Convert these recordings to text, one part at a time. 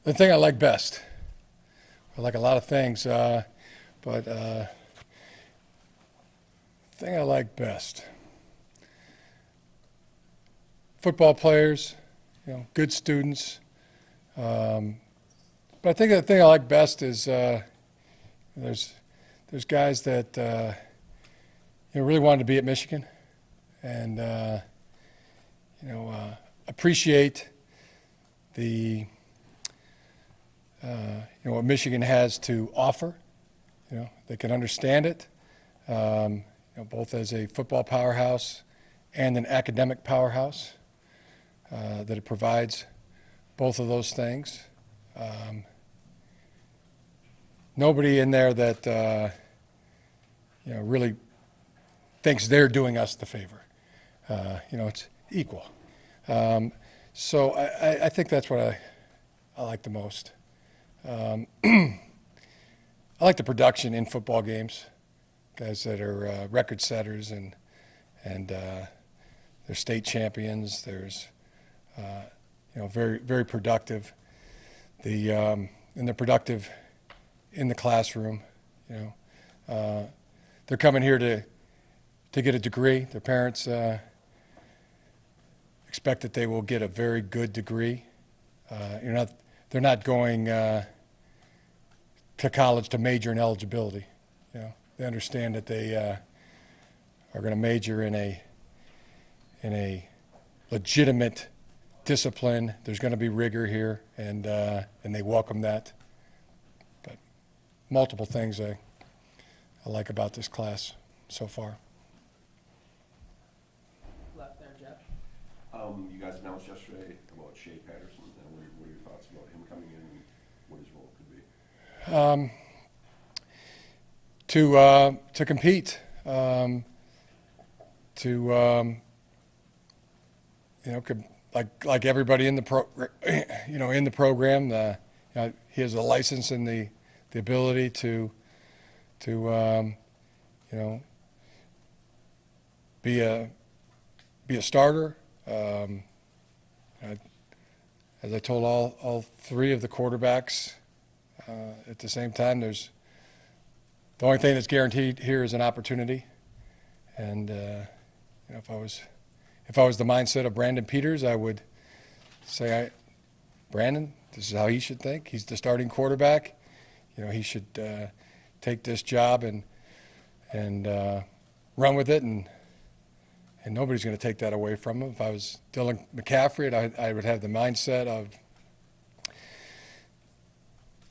The thing I like best, I like a lot of things, but the thing I like best, football players, good students. But I think the thing I like best is there's guys that really wanted to be at Michigan, and appreciate the what Michigan has to offer. They can understand it, both as a football powerhouse and an academic powerhouse. That it provides both of those things. Nobody in there that really thinks they're doing us the favor. It's equal. So I think that's what I like the most. I like the production in football games. Guys that are record setters and they're state champions. There's very, very productive. And they're productive in the classroom. They're coming here to get a degree. Their parents expect that they will get a very good degree. They're not going to college to major in eligibility. They understand that they are going to major in a legitimate discipline. There's going to be rigor here, and they welcome that. But multiple things I like about this class so far. Left there, Jeff. You guys announced yesterday about Shea Patterson. What are your thoughts about him coming in and what his role could be? To compete, like everybody in the program, he has a license and the ability to be a starter. As I told all three of the quarterbacks at the same time, the only thing that's guaranteed here is an opportunity. And if I was the mindset of Brandon Peters, I would say, Brandon, this is how he should think. He's the starting quarterback. He should take this job and run with it, and nobody's going to take that away from him. If I was Dylan McCaffrey, I would have the mindset of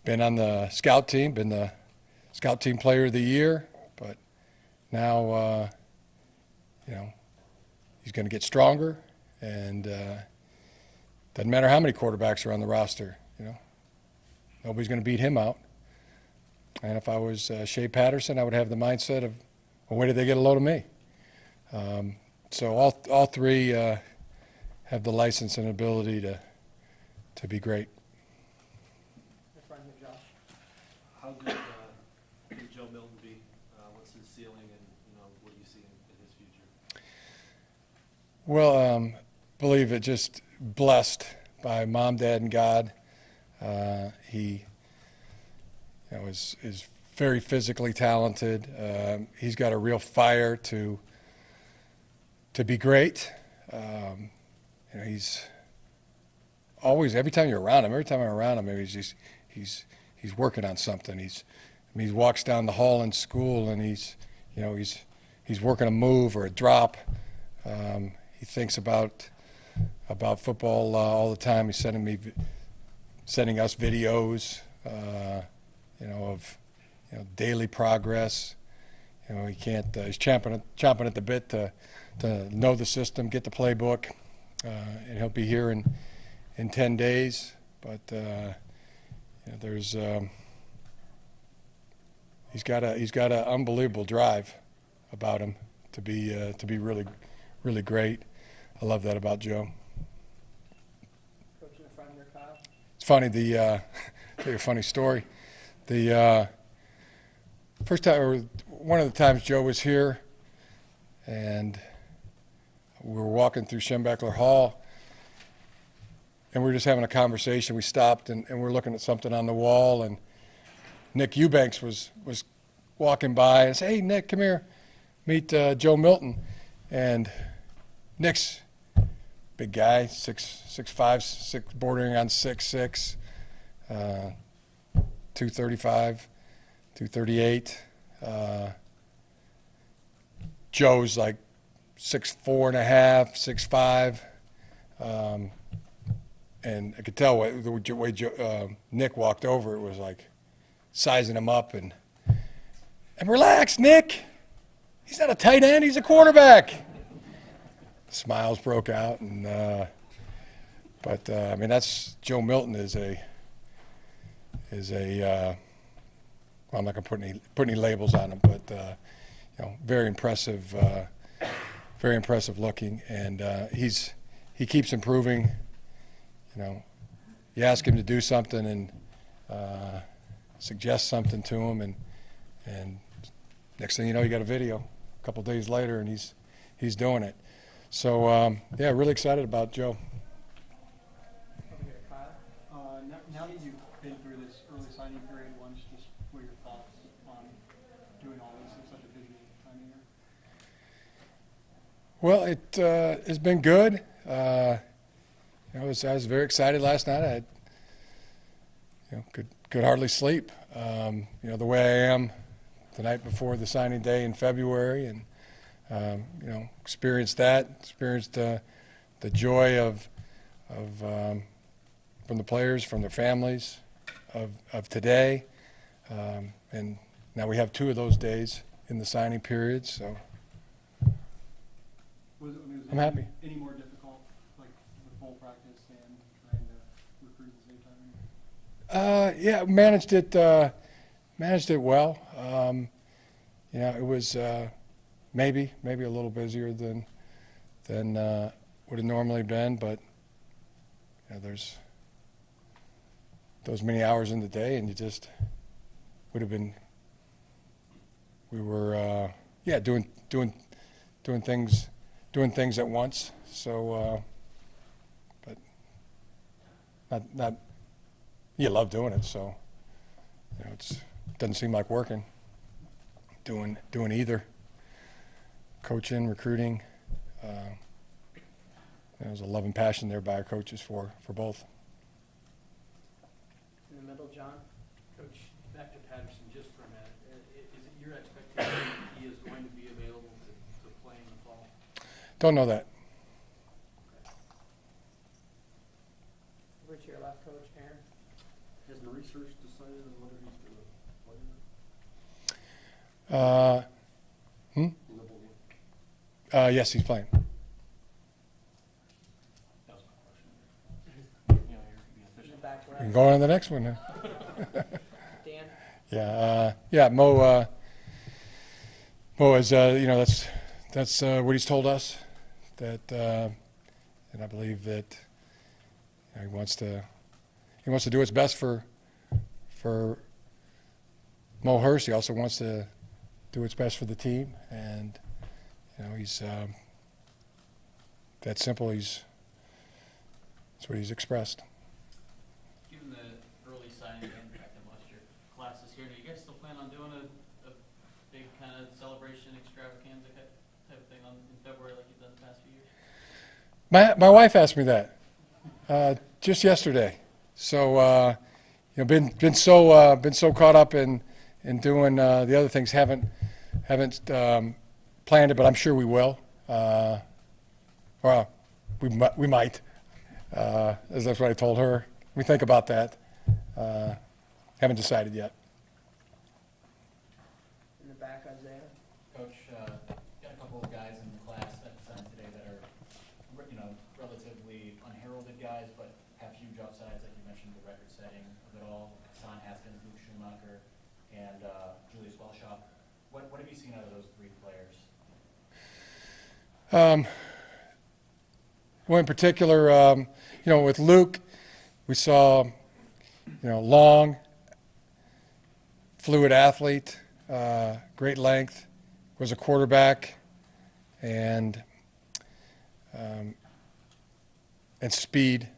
been on the scout team, been the scout team player of the year, but now he's going to get stronger, and doesn't matter how many quarterbacks are on the roster. Nobody's going to beat him out. And if I was Shea Patterson, I would have the mindset of, well, where did they get a load of me? So all three have the license and ability to be great. How good could Joe Milton be? What's his ceiling, and what do you see in his future? Well, believe it, just blessed by Mom, Dad, and God. He is very physically talented. He's got a real fire to be great. He's always, every time I'm around him, he's working on something. He walks down the hall in school, and he's working a move or a drop. He thinks about football all the time. He's sending us videos, of daily progress. He can't. He's chomping at the bit to know the system, get the playbook, and he'll be here in 10 days. But he's got an unbelievable drive about him to be really, really great. I love that about Joe. Coach in the front here, Kyle. It's funny. Tell you a funny story. The first time, or one of the times Joe was here, and we were walking through Schembechler Hall, and we were just having a conversation. We stopped and we're looking at something on the wall, and Nick Eubanks was walking by and said, "Hey, Nick, come here, meet Joe Milton." And Nick's big guy, 6'5", bordering on 6'6", 235, 238. Joe's like 6'4.5", 6'5", and I could tell the way Nick walked over, it was like sizing him up and relax, Nick. He's not a tight end. He's a quarterback. Smiles broke out, and but I mean, that's Joe Milton is a well, I'm not going to put any labels on him, but you know, very impressive looking, and he keeps improving. You know, you ask him to do something and suggest something to him, and next thing you know, you got a video a couple days later, and he's doing it. So yeah, really excited about Joe. Over here, Kyle. Now that you've been through this early signing period once, just what are your thoughts on doing all this in such a busy time of year? Well, it has been good. You know, I was very excited last night. I had, you know, could hardly sleep. You know, the way I am the night before the signing day in February, and you know, experienced the joy of from the players, from their families, of today, and now we have 2 of those days in the signing period. So Was I'm happy. Any more difficult, like with full practice and trying to recruit at the same time? Yeah, managed it well. You know, it was maybe a little busier than would have normally been, but you know, there's those many hours in the day, and you just would have been. We were yeah, doing things at once. So, but not. You love doing it, so you know, it doesn't seem like working. Doing either. Coaching, recruiting. There's a love and passion there by our coaches for both. In the middle, John. Coach, back to Patterson just for a minute. Is it your expectation that he is going to be available to play in the fall? Don't know that. Over to your left, Coach. Aaron. Has the research decided on whether he's going to play or not? In the bowl game? Yes, he's playing. That was my question. You know, you're being In official. the back We can left. go on to the next one now. Dan. Yeah, Mo is, you know, that's what he's told us, that, and I believe that you know, he wants to do what's best for Mo Hurst. He also wants to do what's best for the team, and you know, he's that simple. That's what he's expressed. Given the early signing impact of last year, class is here, do you guys still plan on doing a big kind of celebration extravaganza type of thing in February like you've done the past few years? My wife asked me that just yesterday. So you know, been so caught up in doing the other things, haven't planned it, but I'm sure we will. Well, we might. As that's what I told her. We think about that. Haven't decided yet. In the back, Isaiah. Coach, got a couple of guys in the class that signed today that are, you know, relatively unheralded guys, but have huge upsides, like you mentioned, the record setting of it all. Son Haskins, Luke Schumacher, and Julius Welshaw. What have you seen out of those 3 players? Well, in particular, you know, with Luke, we saw, you know, long, fluid athlete, great length, was a quarterback, and speed.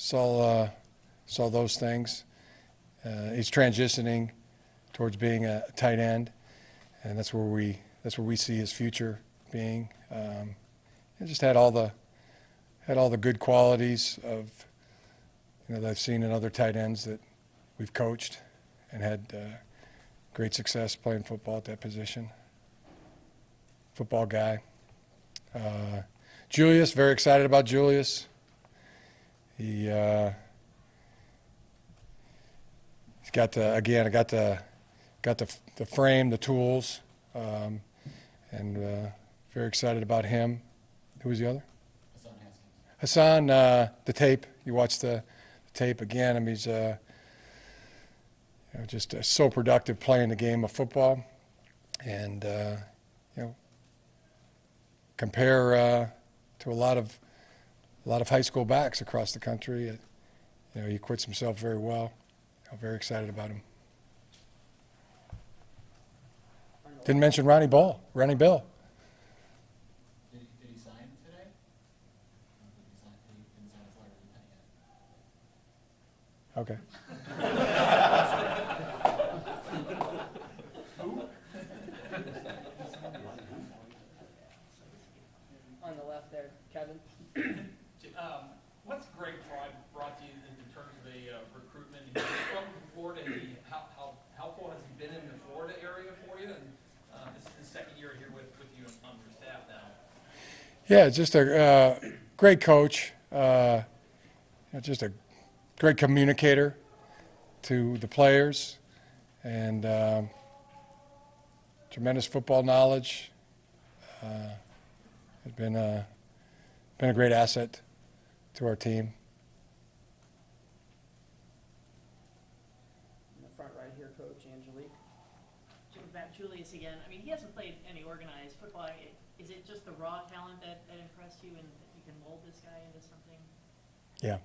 saw those things. He's transitioning towards being a tight end, and that's where we see his future being. He just had all the good qualities of that I've seen in other tight ends that we've coached and had great success playing football at that position. Football guy. Julius, very excited about Julius. He's got the frame, the tools, and very excited about him. Who was the other? Hassan, the tape. You watched the tape again. I mean, he's just so productive playing the game of football, and compare to a lot of high school backs across the country. He acquits himself very well. I'm very excited about him. Didn't mention Ronnie Bill. Did he sign today? I don't think he didn't sign his letter of intent yet. Okay. On the left there, Kevin. What's Greg Fry brought to you in terms of a recruitment? He's from Florida. How helpful has he been in the Florida area for you? And this is the second year here with you on your staff now. Yeah, just a great coach. Just a great communicator to the players, and tremendous football knowledge. Has been a great asset to our team. In the front right here, Coach Angelique. About Julius again. I mean, he hasn't played any organized football. Is it just the raw talent that impressed you, and that you can mold this guy into something? Yeah.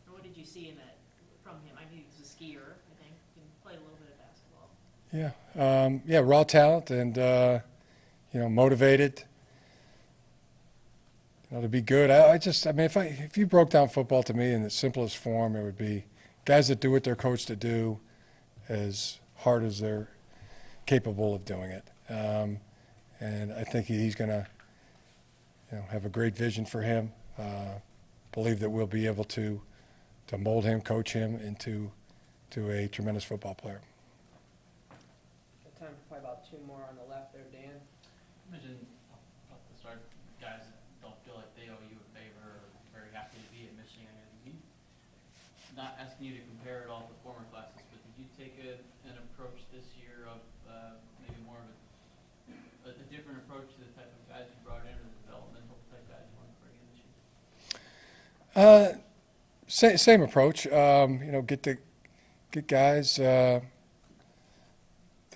Or what did you see in that from him? I mean, he's a skier, I think. He played a little bit of basketball. Yeah, raw talent and motivated. To be good. I mean, if you broke down football to me in the simplest form, it would be guys that do what they're coached to do as hard as they're capable of doing it. And I think he's going to have a great vision for him. Believe that we'll be able to mold him, coach him into a tremendous football player. Got time for probably about two more on the left there, Dan. Imagine, off the start, guys that don't feel like they owe you a favor or very happy to be at Michigan. Not asking you to compare it all to former classes, but did you take an approach this year of maybe more of a different approach to the type of guys you brought in, or the developmental type guys you want to bring in this year? Same approach. Get guys that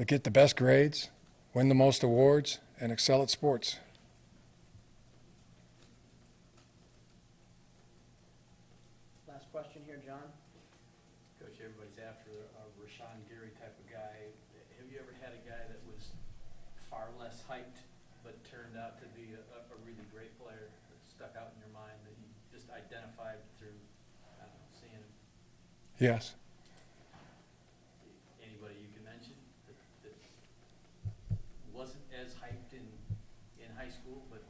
get the best grades, win the most awards, and excel at sports. Last question here, John. Coach, everybody's after a Rashawn Gary type of guy. Have you ever had a guy that was far less hyped but turned out to be a really great player that stuck out in your mind that you just identified through, I don't know, seeing him? Yes. Anybody you can mention that wasn't as hyped in high school but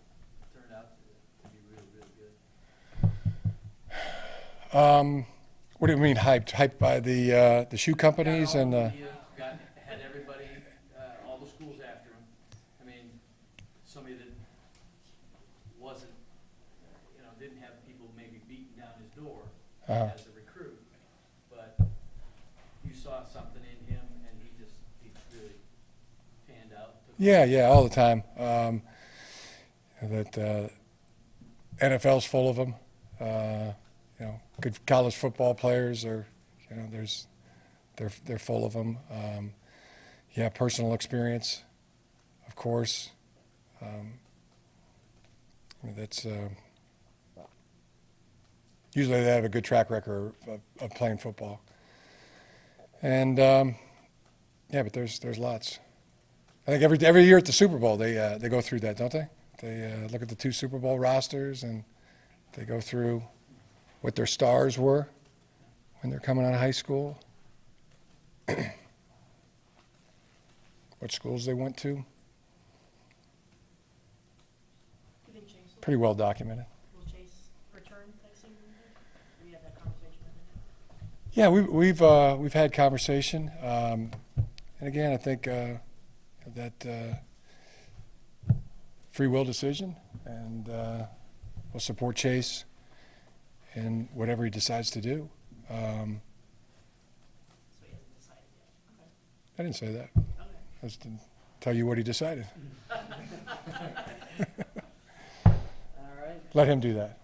turned out to be really, really good? What do you mean hyped? Hyped by the shoe companies Got all and the media, had everybody, all the schools after him. I mean, somebody that wasn't, didn't have people maybe beating down his door as a recruit, but you saw something in him and he really panned out. yeah, all the time. NFL's full of them. Good college football players are, they're full of them. Personal experience, of course. That's usually they have a good track record of playing football. And but there's lots. I think every year at the Super Bowl they go through that, don't they? They look at the two Super Bowl rosters and they go through what their stars were when they're coming out of high school, what schools they went to. Do you think Chase Pretty well documented. will Chase return next season? Have you had that conversation with him? Yeah, we've had conversation, and again, I think that free will decision, and we'll support Chase in whatever he decides to do. So he hasn't decided yet. I didn't say that. Okay. I just didn't tell you what he decided. All right. Let him do that.